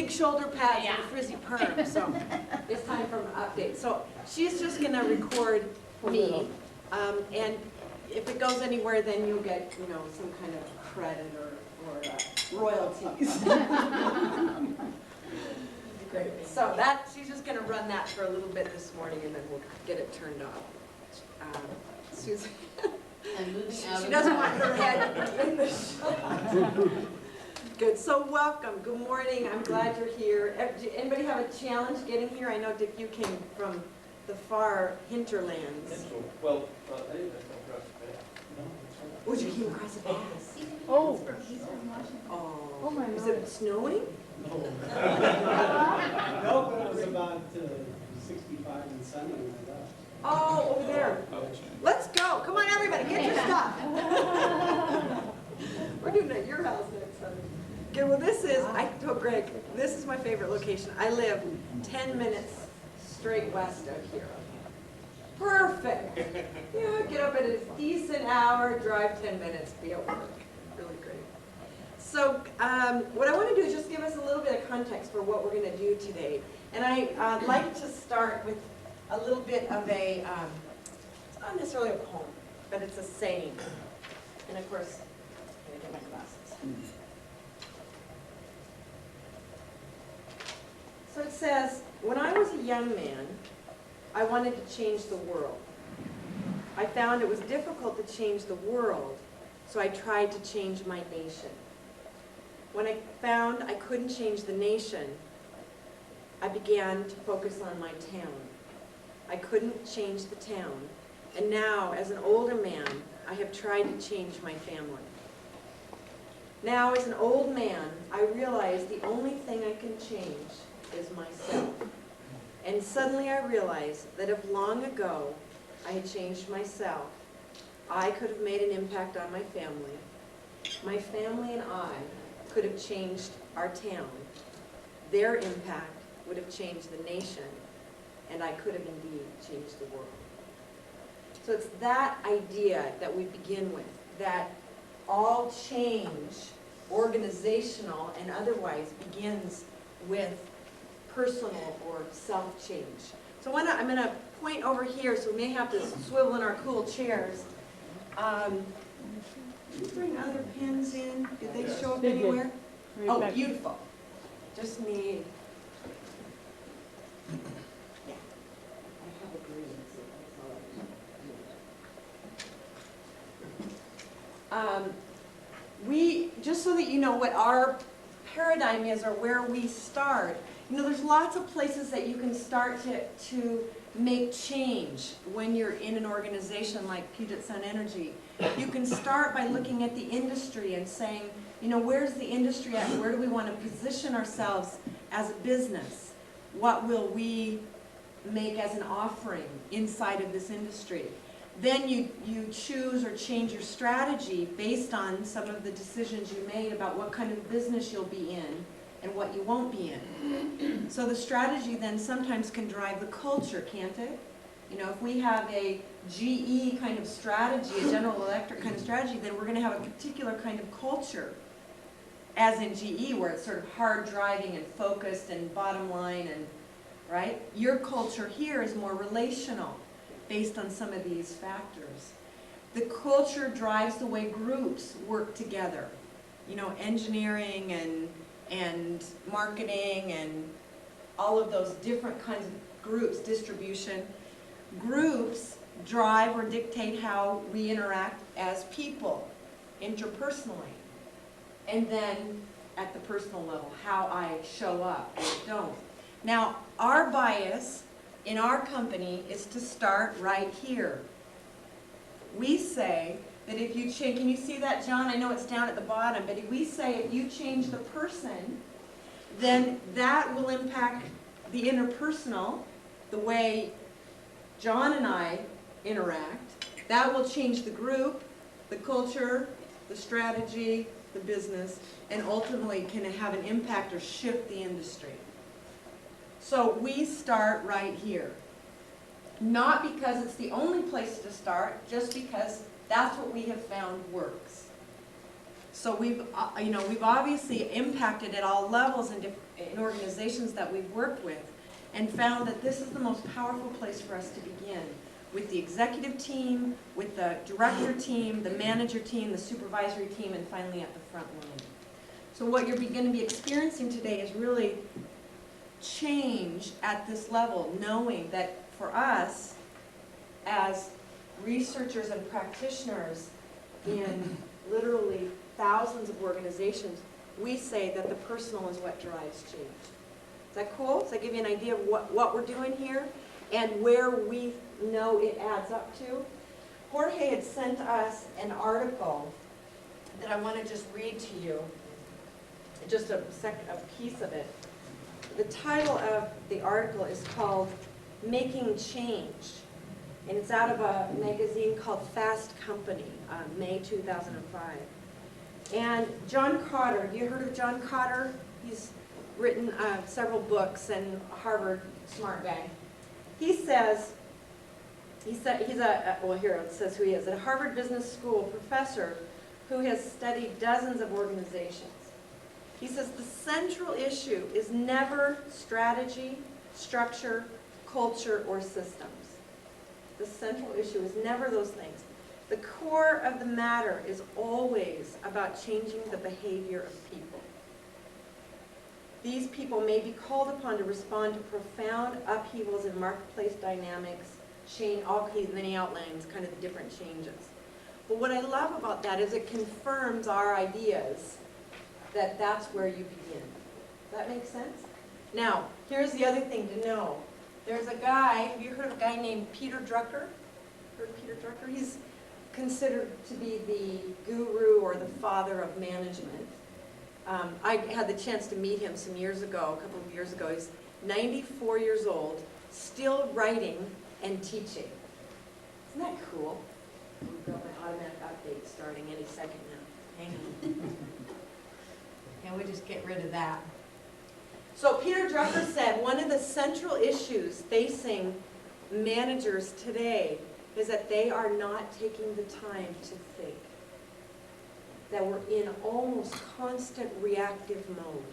big shoulder pads and a frizzy perm, so it's time for an update. So she's just gonna record me, and if it goes anywhere, then you'll get, you know, some kind of credit or royalties. Great. So she's just gonna run that for a little bit this morning, and then we'll get it turned off. Susan. She doesn't want her head in the shot. Good. So welcome. Good morning. I'm glad you're here. Anybody have a challenge getting here? I know, Dick, you came from the far hinterlands. Well, I didn't come across the path. Oh, you came across the pass. Oh. Oh my God. Is it snowing? No, but it was about 65 and sunny when I left. Oh, over there. Let's go. Come on, everybody. Get your stuff. We're doing it at your house next time. Okay, well, I told Greg, this is my favorite location. I live 10 minutes straight west of here. Perfect. Yeah, get up at a decent hour, drive 10 minutes, be at work. Really great. So what I want to do is just give us a little bit of context for what we're going to do today. And I'd like to start with a little bit of a, it's not necessarily a poem, but it's a saying. And of course, I'm going to get my glasses. So it says, when I was a young man, I wanted to change the world. I found it was difficult to change the world, so I tried to change my nation. When I found I couldn't change the nation, I began to focus on my town. I couldn't change the town, and now, as an older man, I have tried to change my family. Now, as an old man, I realize the only thing I can change is myself. And suddenly I realized that if long ago I had changed myself, I could have made an impact on my family. My family and I could have changed our town. Their impact would have changed the nation, and I could have indeed changed the world. So it's that idea that we begin with, that all change, organizational and otherwise, begins with personal or self-change. So I'm going to point over here, so we may have to swivel in our cool chairs. Did you bring other pens in? Did they show up anywhere? Oh, beautiful. Just need... Yeah. I have a green, so that's all I need. Just so that you know what our paradigm is or where we start, you know, there's lots of places that you can start to make change when you're in an organization like Puget Sound Energy. You can start by looking at the industry and saying, you know, where's the industry at? Where do we want to position ourselves as a business? What will we make as an offering inside of this industry? Then you choose or change your strategy based on some of the decisions you made about what kind of business you'll be in and what you won't be in. So the strategy then sometimes can drive the culture, can't it? You know, if we have a GE kind of strategy, a General Electric kind of strategy, then we're going to have a particular kind of culture, as in GE, where it's sort of hard driving and focused and bottom line, and right? Your culture here is more relational, based on some of these factors. The culture drives the way groups work together. You know, engineering and marketing and all of those different kinds of groups, distribution. Groups drive or dictate how we interact as people, interpersonally. And then at the personal level, how I show up or don't. Now, our bias in our company is to start right here. We say that if you change, can you see that, John? I know it's down at the bottom, but if we say if you change the person, then that will impact the interpersonal, the way John and I interact. That will change the group, the culture, the strategy, the business, and ultimately can have an impact or shift the industry. So we start right here. Not because it's the only place to start, just because that's what we have found works. So we've obviously impacted at all levels in organizations that we've worked with, and found that this is the most powerful place for us to begin, with the executive team, with the director team, the manager team, the supervisory team, and finally at the front line. So what you're going to be experiencing today is really change at this level, knowing that for us, as researchers and practitioners in literally thousands of organizations, we say that the personal is what drives change. Is that cool? Does that give you an idea of what we're doing here and where we know it adds up to? Jorge had sent us an article that I want to just read to you, just a piece of it. The title of the article is called Making Change, and it's out of a magazine called Fast Company, May 2005. And John Kotter, have you heard of John Kotter? He's written several books and a Harvard smart guy. He says, here it says who he is, a Harvard Business School professor who has studied dozens of organizations. He says the central issue is never strategy, structure, culture, or systems. The central issue is never those things. The core of the matter is always about changing the behavior of people. These people may be called upon to respond to profound upheavals in marketplace dynamics, then he outlines kind of the different changes. But what I love about that is it confirms our ideas that that's where you begin. Does that make sense? Now, here's the other thing to know. There's a guy, have you heard of a guy named Peter Drucker? Heard of Peter Drucker? He's considered to be the guru or the father of management. I had the chance to meet him some years ago, a couple of years ago. He's 94 years old, still writing and teaching. Isn't that cool? We've got my automatic update starting any second now. Hang on. And we'll just get rid of that. So Peter Drucker said one of the central issues facing managers today is that they are not taking the time to think. That we're in almost constant reactive mode.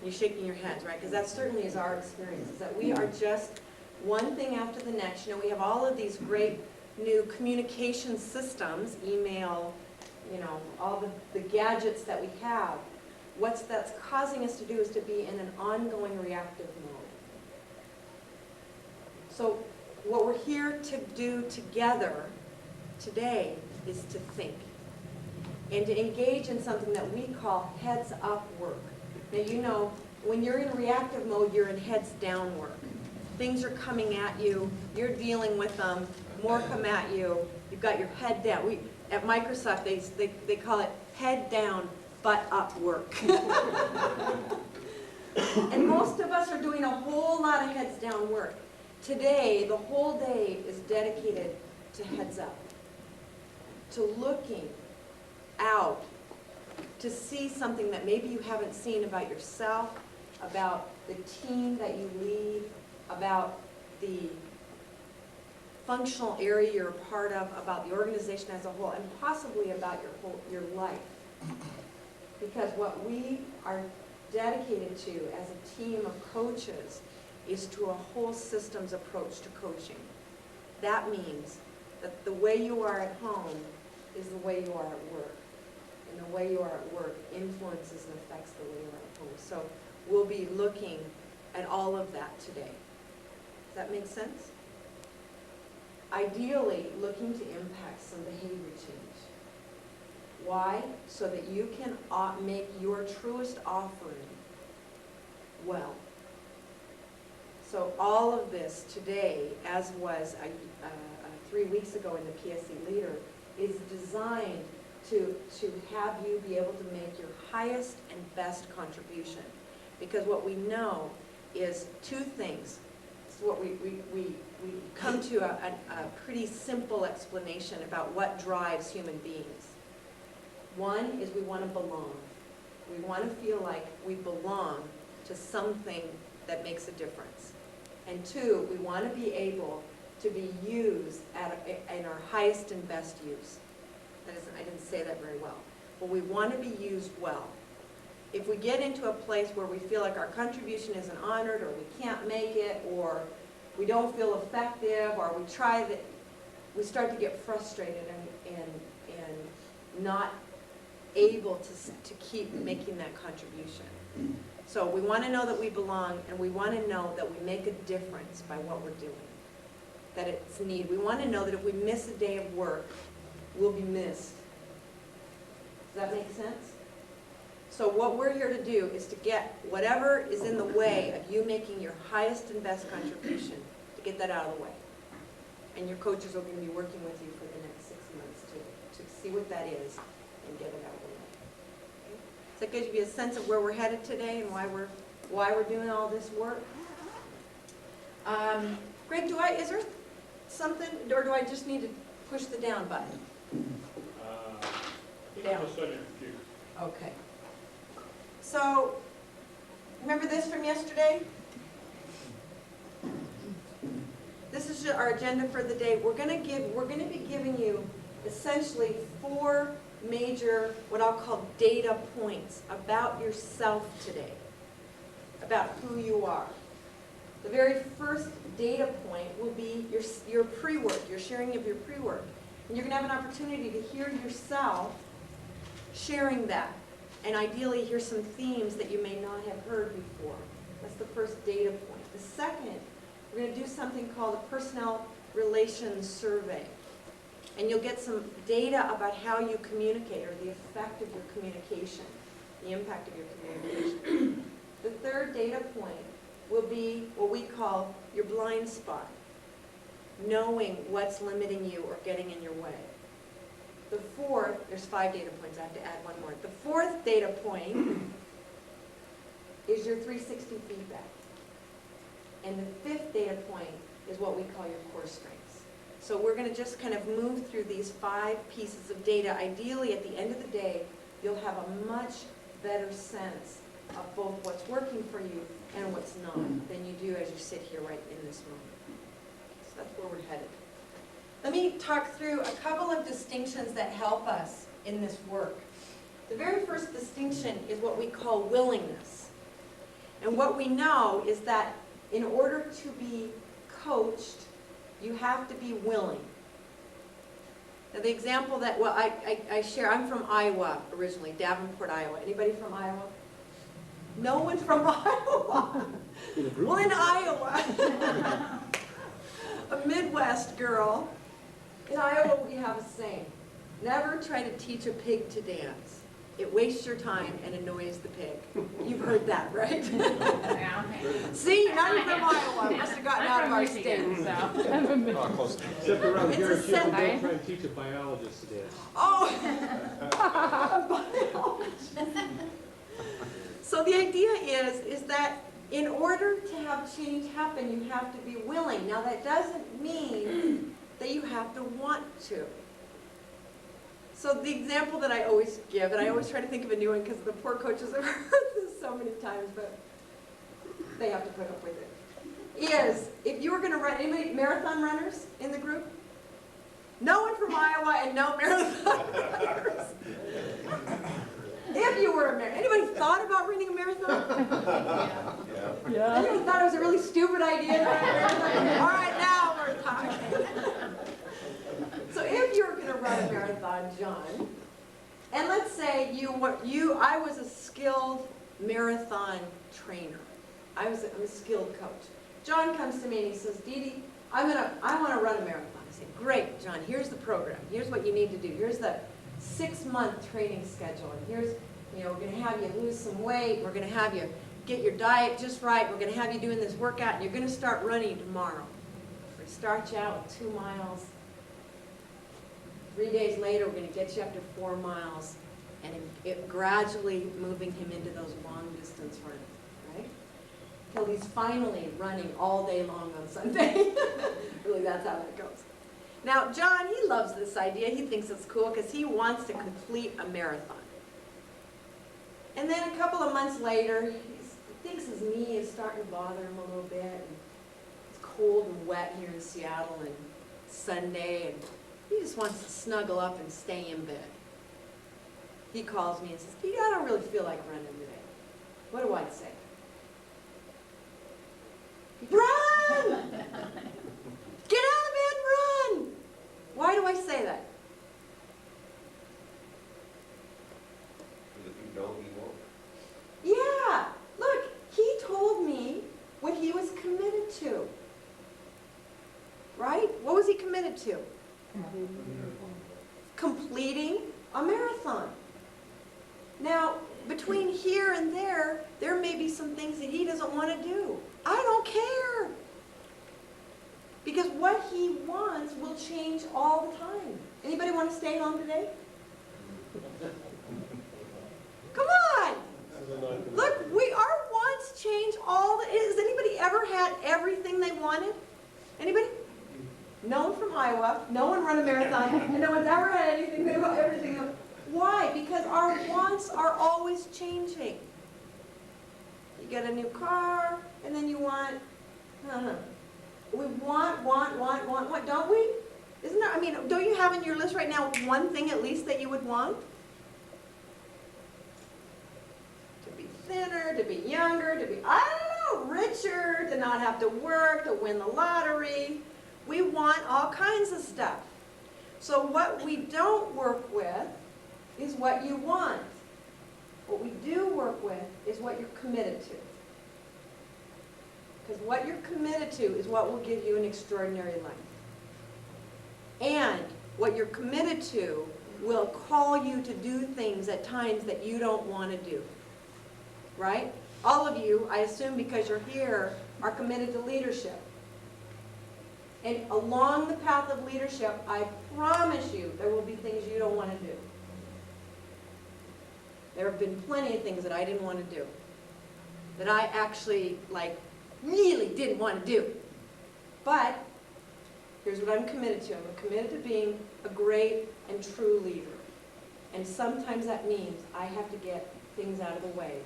You're shaking your heads, right? Because that certainly is our experience, is that we are just one thing after the next. You know, we have all of these great new communication systems, email, you know, all the gadgets that we have. What that's causing us to do is to be in an ongoing reactive mode. So what we're here to do together today is to think and to engage in something that we call heads up work. Now, you know, when you're in reactive mode, you're in heads down work. Things are coming at you, you're dealing with them, more come at you, you've got your head down. At Microsoft, they call it head down, butt up work. And most of us are doing a whole lot of heads down work. Today, the whole day is dedicated to heads up, to looking out, to see something that maybe you haven't seen about yourself, about the team that you lead, about the functional area you're a part of, about the organization as a whole, and possibly about your life. Because what we are dedicated to as a team of coaches is to a whole systems approach to coaching. That means that the way you are at home is the way you are at work. And the way you are at work influences and affects the way you are at home. So we'll be looking at all of that today. Does that make sense? Ideally, looking to impact some behavior change. Why? So that you can make your truest offering well. So all of this today, as was 3 weeks ago in the PSE Leader, is designed to have you be able to make your highest and best contribution. Because what we know is two things. It's what we come to a pretty simple explanation about what drives human beings. One is we want to belong. We want to feel like we belong to something that makes a difference. And two, we want to be able to be used in our highest and best use. I didn't say that very well. but we want to be used well. If we get into a place where we feel like our contribution isn't honored, or we can't make it, or we don't feel effective, or we try that, we start to get frustrated and not able to keep making that contribution. So we want to know that we belong, and we want to know that we make a difference by what we're doing, that it's needed. We want to know that if we miss a day of work, we'll be missed. Does that make sense? So what we're here to do is to get whatever is in the way of you making your highest and best contribution, to get that out of the way. And your coaches are going to be working with you for the next 6 months to see what that is and get it out of the way. Okay? Does that give you a sense of where we're headed today and why we're doing all this work? Greg, is there something, or do I just need to push the down button? I think it was on your computer. Okay. So, remember this from yesterday? This is our agenda for the day. We're going to be giving you essentially 4 major, what I'll call data points about yourself today, about who you are. The very first data point will be your pre-work, your sharing of your pre-work. And you're going to have an opportunity to hear yourself sharing that, and ideally hear some themes that you may not have heard before. That's the first data point. The second, we're going to do something called a personnel relations survey. And you'll get some data about how you communicate, or the effect of your communication, the impact of your communication. The third data point will be what we call your blind spot, knowing what's limiting you or getting in your way. The fourth, there's 5 data points, I have to add one more. The fourth data point is your 360 feedback. And the 5th data point is what we call your core strengths. So we're going to just kind of move through these 5 pieces of data. Ideally, at the end of the day, you'll have a much better sense of both what's working for you and what's not than you do as you sit here right in this moment. So that's where we're headed. Let me talk through a couple of distinctions that help us in this work. The very first distinction is what we call willingness. And what we know is that in order to be coached, you have to be willing. Now the example that, well, I share, I'm from Iowa originally, Davenport, Iowa. Anybody from Iowa? No one from Iowa. Well, in Iowa, a Midwest girl, in Iowa we have a saying, never try to teach a pig to dance. It wastes your time and annoys the pig. You've heard that, right? See, you're not even from Iowa. Must have gotten out of our state. Except around here, It's a people don't set- try and teach a biologist to dance. Oh! So the idea is that in order to have change happen, you have to be willing. Now that doesn't mean that you have to want to. So the example that I always give, and I always try to think of a new one because the poor coaches have heard this so many times, but they have to put up with it, is if you were going to run, anybody marathon runners in the group? No one from Iowa and no marathon runners. If you were a marathon, anybody thought about running a marathon? Yeah. Anybody thought it was a really stupid idea to run a marathon? All right, now we're talking. So if you were going to run a marathon, John, and let's say I was a skilled marathon trainer. I'm a skilled coach. John comes to me and he says, Dee Dee, I want to run a marathon. I say, great, John, here's the program. Here's what you need to do. Here's the 6-month training schedule. And here's, we're going to have you lose some weight. We're going to have you get your diet just right. We're going to have you doing this workout, and you're going to start running tomorrow. We're going to start you out with 2 miles. 3 days later, we're going to get you up to 4 miles, and it gradually moving him into those long-distance runs, right? Till he's finally running all day long on Sunday. Really, that's how that goes. Now, John, he loves this idea. He thinks it's cool because he wants to complete a marathon. And then a couple of months later, he thinks his knee is starting to bother him a little bit. And it's cold and wet here in Seattle, and Sunday, and he just wants to snuggle up and stay in bed. he calls me and says, Pete, I don't really feel like running today. What do I say? Run! Get out of bed, run! Why do I say that? Because if you don't, you won't. Yeah, look, he told me what he was committed to. Right? What was he committed to? Completing a marathon. Now, between here and there may be some things that he doesn't want to do. I don't care. Because what he wants will change all the time. Anybody want to stay home today? Come on! Look, our wants change all the... Has anybody ever had everything they wanted? Anybody? No one from Iowa, no one run a marathon, and no one's ever had anything they want, everything. Why? Because our wants are always changing. You get a new car, and then you want... We want, don't we? Isn't there, I mean, don't you have in your list right now one thing at least that you would want? To be thinner, to be younger, to be, I don't know, richer, to not have to work, to win the lottery. We want all kinds of stuff. So what we don't work with is what you want. What we do work with is what you're committed to. Because what you're committed to is what will give you an extraordinary life. And what you're committed to will call you to do things at times that you don't want to do. Right? All of you, I assume because you're here, are committed to leadership. And along the path of leadership, I promise you, there will be things you don't want to do. There have been plenty of things that I didn't want to do. That I actually, really didn't want to do. But here's what I'm committed to. I'm committed to being a great and true leader. And sometimes that means I have to get things out of the way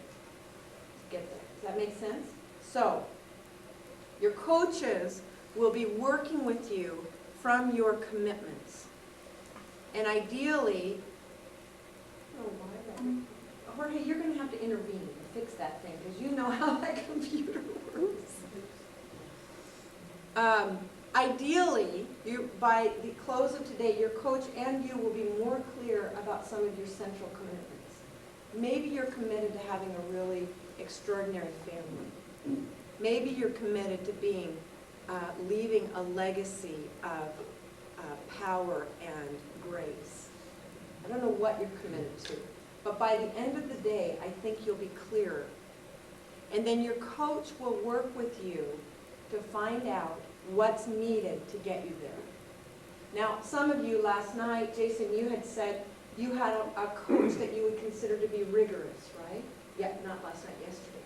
to get there. Does that make sense? So, your coaches will be working with you from your commitments. And ideally, Jorge, you're going to have to intervene and fix that thing because you know how that computer works. Ideally, by the close of today, your coach and you will be more clear about some of your central commitments. Maybe you're committed to having a really extraordinary family. Maybe you're committed to being leaving a legacy of power and grace. I don't know what you're committed to, but by the end of the day, I think you'll be clearer. And then your coach will work with you to find out what's needed to get you there. Now, some of you last night, Jason, you had said you had a coach that you would consider to be rigorous, right? Yeah, not last night, yesterday.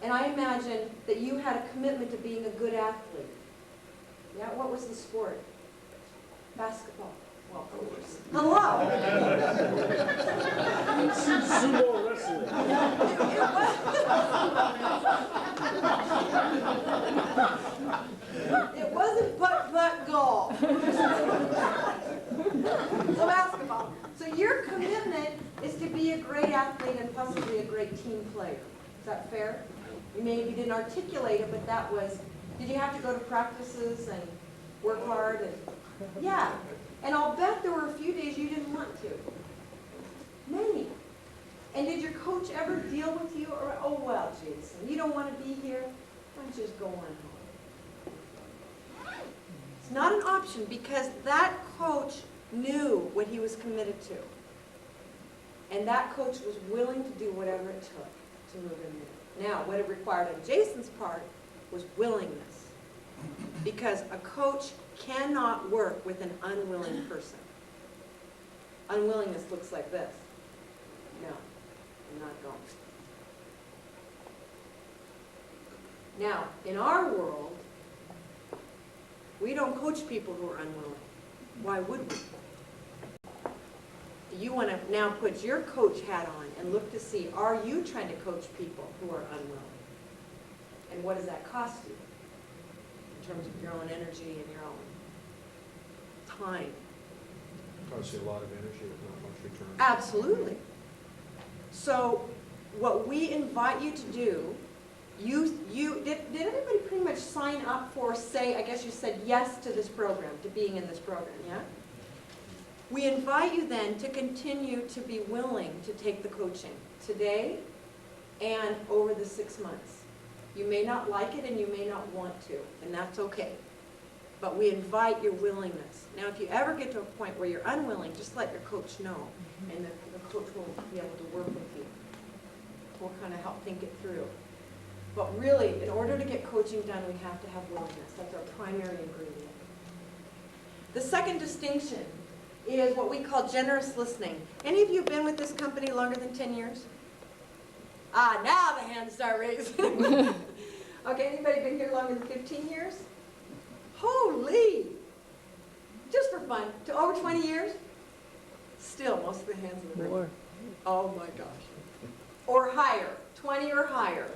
And I imagine that you had a commitment to being a good athlete. Yeah, what was the sport? Basketball. Well, of course. Hello! Sumo wrestling. It wasn't putt golf. So basketball. So your commitment is to be a great athlete and possibly a great team player. Is that fair? You maybe didn't articulate it, but that was, did you have to go to practices and work hard? And yeah. And I'll bet there were a few days you didn't want to. Many. And did your coach ever deal with you? Or, oh, well, Jason, you don't want to be here? Why don't you just go on home? It's not an option because that coach knew what he was committed to. And that coach was willing to do whatever it took to move him there. Now, what it required on Jason's part was willingness. Because a coach cannot work with an unwilling person. Unwillingness looks like this. No, I'm not going. Now, in our world, we don't coach people who are unwilling. Why would we? You want to now put your coach hat on and look to see, are you trying to coach people who are unwilling? And what does that cost you? In terms of your own energy and your own time. Costs you a lot of energy with not much return. Absolutely. So what we invite you to do, did everybody pretty much sign up for, say, I guess you said yes to this program, to being in this program, yeah? We invite you then to continue to be willing to take the coaching today and over the 6 months. You may not like it and you may not want to, and that's okay. But we invite your willingness. Now, if you ever get to a point where you're unwilling, just let your coach know, and the coach will be able to work with you. We'll kind of help think it through. But really, in order to get coaching done, we have to have willingness. That's our primary ingredient. The second distinction is what we call generous listening. Any of you been with this company longer than 10 years? Ah, now the hands start raising. Okay, anybody been here longer than 15 years? Holy! Just for fun, to over 20 years? Still, most of the hands in the room. More. Oh my gosh. Or higher, 20 or higher.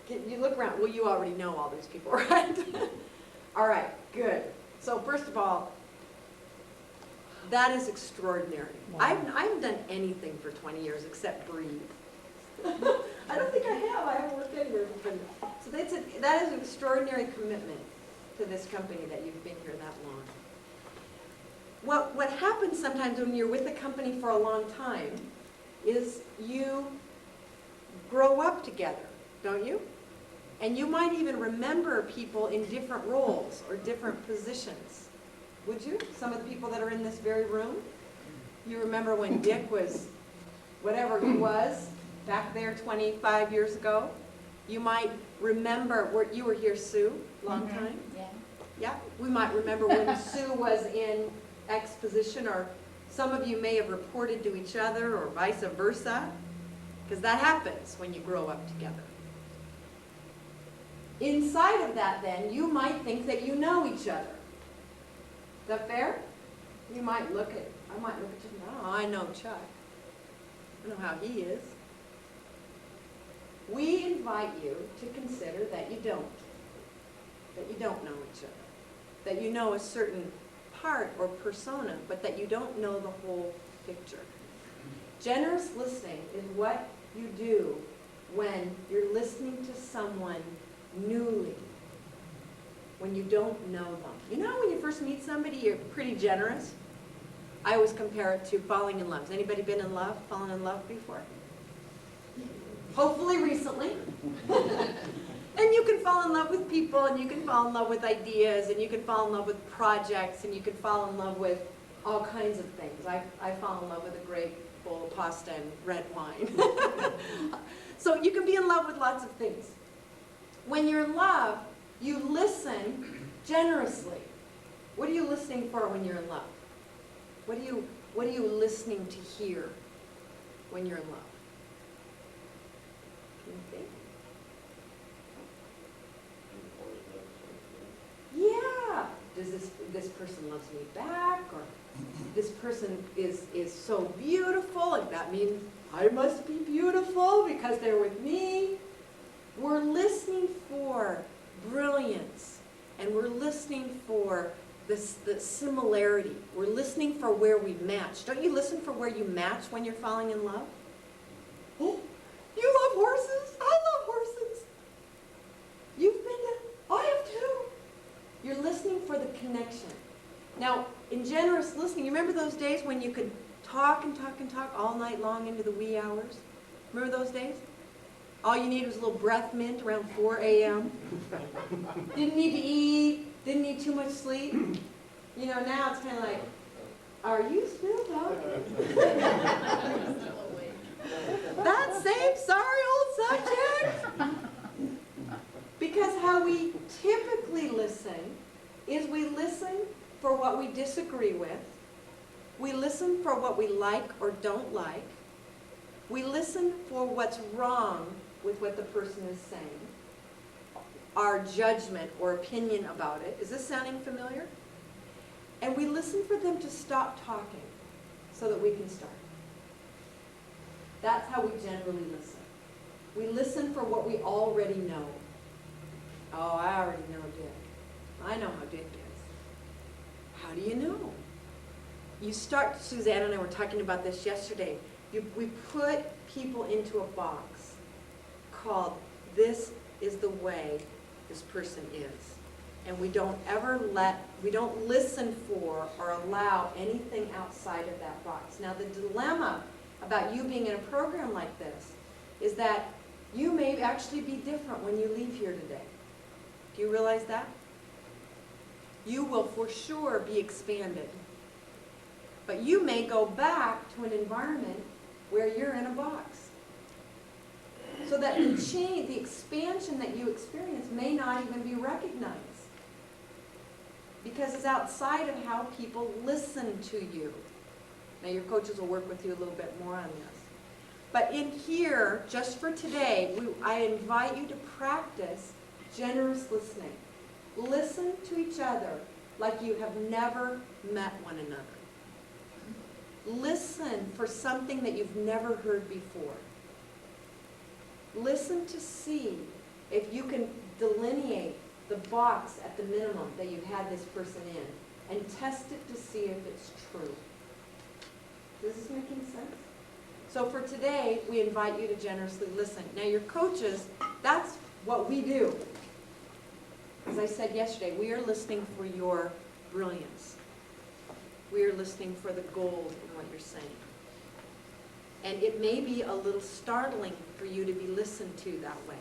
You look around, well, you already know all these people, right? All right, good. So first of all, that is extraordinary. Wow. I haven't done anything for 20 years except breathe. I don't think I have. I haven't worked anywhere for 20. So that is an extraordinary commitment to this company that you've been here that long. What happens sometimes when you're with a company for a long time is you grow up together, don't you? And you might even remember people in different roles or different positions. Would you? Some of the people that are in this very room? You remember when Dick was whatever he was back there 25 years ago? You might remember, you were here, Sue, long time? Yeah. Yeah, we might remember when Sue was in X position, or some of you may have reported to each other or vice versa, because that happens when you grow up together. Inside of that then, you might think that you know each other. Is that fair? You might I might look at you, oh, I know Chuck. I know how he is. We invite you to consider that you don't know each other. That you know a certain part or persona, but that you don't know the whole picture. Generous listening is what you do when you're listening to someone newly, when you don't know them. You know when you first meet somebody, you're pretty generous? I always compare it to falling in love. Has anybody been in love, fallen in love before? Hopefully recently. And you can fall in love with people, and you can fall in love with ideas, and you can fall in love with projects, and you can fall in love with all kinds of things. I fall in love with a great bowl of pasta and red wine. So you can be in love with lots of things. When you're in love, you listen generously. What are you listening for when you're in love? What are you listening to hear when you're in love? Can you think? Yeah. Does this person loves me back, or this person is so beautiful, and that means I must be beautiful because they're with me. We're listening for brilliance, and we're listening for the similarity. We're listening for where we match. Don't you listen for where you match when you're falling in love? Oh, you love horses? I love horses. You've been to, I have too. You're listening for the connection. Now, in generous listening, you remember those days when you could talk and talk and talk all night long into the wee hours? Remember those days? All you needed was a little breath mint around 4 a.m. Didn't need to eat, didn't need too much sleep. You know, now it's kind of like, are you still talking? That same sorry old subject? Because how we typically listen is we listen for what we disagree with. We listen for what we like or don't like. We listen for what's wrong with what the person is saying, our judgment or opinion about it. Is this sounding familiar? And we listen for them to stop talking so that we can start. That's how we generally listen. We listen for what we already know. Oh, I already know Dick. I know how Dick is. How do you know? you start, Suzanne and I were talking about this yesterday, we put people into a box called, this is the way this person is. And we don't listen for or allow anything outside of that box. Now the dilemma about you being in a program like this is that you may actually be different when you leave here today. Do you realize that? You will for sure be expanded. But you may go back to an environment where you're in a box. So that the change, the expansion that you experience may not even be recognized. Because it's outside of how people listen to you. Now your coaches will work with you a little bit more on this. But in here, just for today, I invite you to practice generous listening. Listen to each other like you have never met one another. Listen for something that you've never heard before. Listen to see if you can delineate the box at the minimum that you've had this person in and test it to see if it's true. Is this making sense? So for today, we invite you to generously listen. Now your coaches, that's what we do. As I said yesterday, we are listening for your brilliance. We are listening for the gold in what you're saying. And it may be a little startling for you to be listened to that way,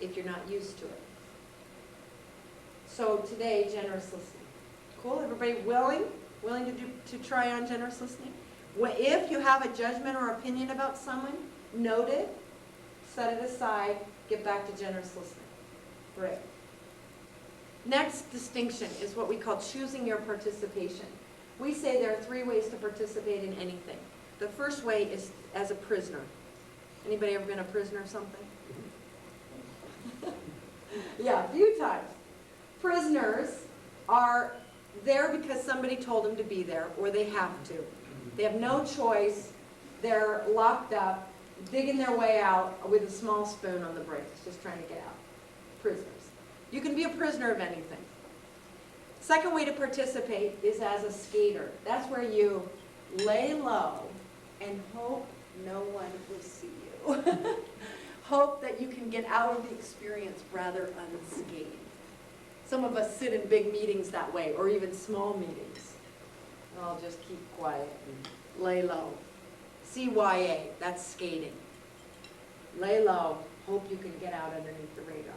if you're not used to it. So today, generous listening. Cool, everybody willing to try on generous listening? If you have a judgment or opinion about someone, note it, set it aside, get back to generous listening. Great. Next distinction is what we call choosing your participation. We say there are 3 ways to participate in anything. The first way is as a prisoner. Anybody ever been a prisoner of something? Yeah, a few times. Prisoners are there because somebody told them to be there, or they have to. They have no choice. They're locked up, digging their way out with a small spoon on the brakes, just trying to get out. Prisoners. You can be a prisoner of anything. Second way to participate is as a skater. That's where you lay low and hope no one will see you. Hope that you can get out of the experience rather unscathed. Some of us sit in big meetings that way, or even small meetings. And I'll just keep quiet and lay low. CYA, that's skating. Lay low, hope you can get out underneath the radar.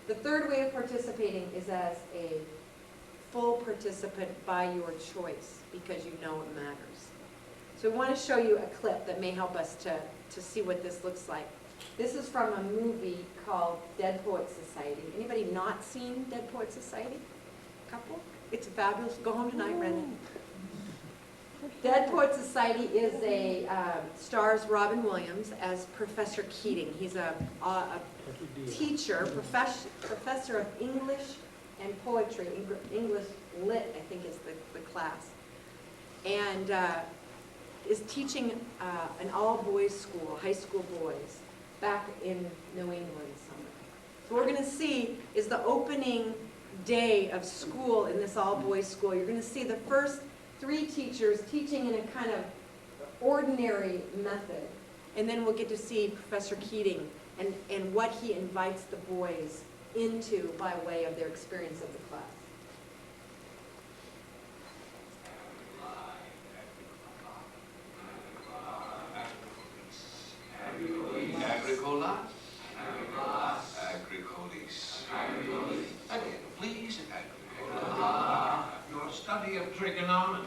The third way of participating is as a full participant by your choice, because you know it matters. So we want to show you a clip that may help us to see what this looks like. This is from a movie called Dead Poets Society. Anybody not seen Dead Poets Society? A couple? It's fabulous. Go home tonight, Brendan. Dead Poets Society is stars Robin Williams as Professor Keating. He's a teacher, professor of English and poetry, English Lit, I think is the class, and is teaching an all-boys school, high school boys, back in New England somewhere. So what we're going to see is the opening day of school in this all-boys school. You're going to see the first 3 teachers teaching in a kind of ordinary method, and then we'll get to see Professor Keating and what he invites the boys into by way of their experience of the class. Agricola? Agricolis. Again, please, Agricola. Your study of trigonometry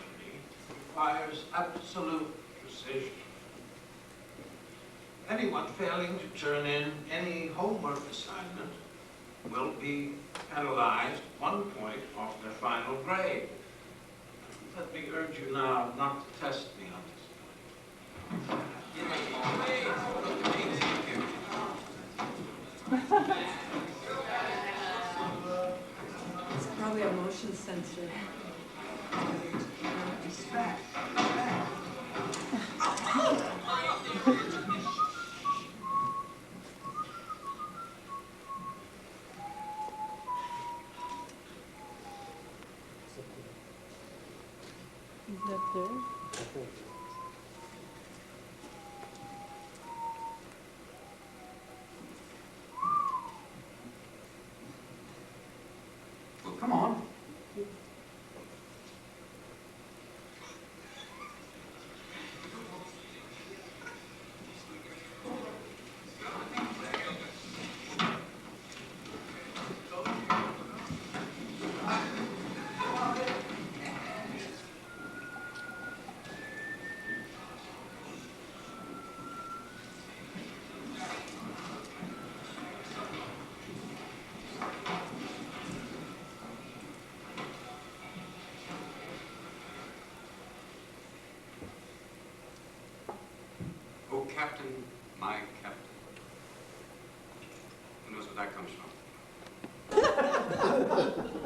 requires absolute precision. Anyone failing to turn in any homework assignment will be penalized 1 point off their final grade. Let me urge you now not to test me on this point. It's probably a motion sensor. Well, come on. Oh, Captain, my Captain. Who knows where that comes from?